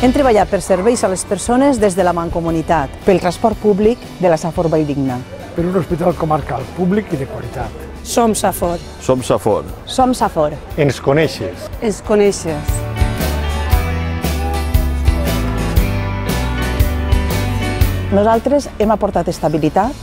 Hem treballat per serveis a les persones des de la Mancomunitat, pel transport públic de la Safor Valldigna, per un hospital comarcal públic i de qualitat. Som Safor. Som Safor. Som Safor. Ens coneixes. Ens coneixes. Nosaltres hem aportat estabilitat,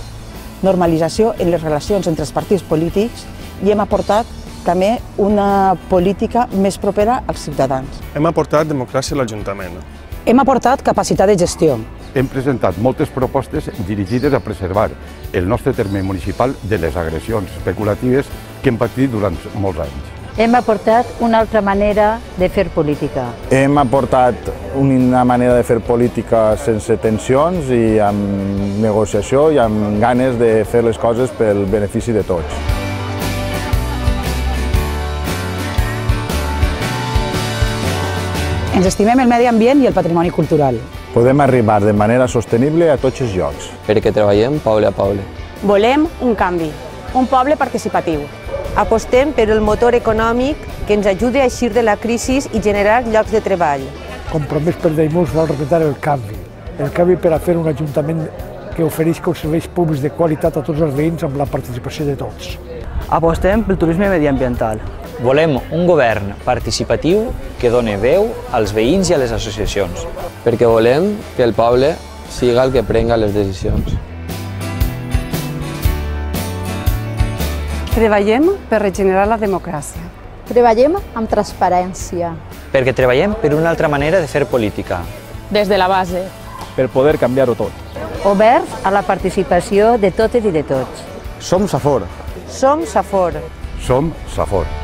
normalització en les relacions entre els partits polítics i hem aportat també una política més propera als ciutadans. Hem aportat democràcia a l'Ajuntament. Hem aportat capacitat de gestió. Hem presentat moltes propostes dirigides a preservar el nostre terme municipal de les agressions especulatives que hem patit durant molts anys. Hem aportat una altra manera de fer política. Hem aportat una manera de fer política sense tensions i amb negociació i amb ganes de fer les coses pel benefici de tots. Ens estimem el medi ambient i el patrimoni cultural. Podem arribar de manera sostenible a tots els llocs. Perquè treballem poble a poble. Volem un canvi, un poble participatiu. Apostem per el motor econòmic que ens ajudi a eixir de la crisi i generar llocs de treball. Compromès per Daimús vol representar el canvi per a fer un ajuntament que ofereixi els serveis públics de qualitat a tots els veïns amb la participació de tots. Apostem pel turisme mediambiental. Volem un govern participatiu que doni veu als veïns i a les associacions. Perquè volem que el poble siga el que prenga les decisions. Treballem per regenerar la democràcia. Treballem amb transparència. Perquè treballem per una altra manera de fer política. Des de la base. Per poder canviar-ho tot. Oberts a la participació de totes i de tots. Som Safor. Som Safor. Som Safor.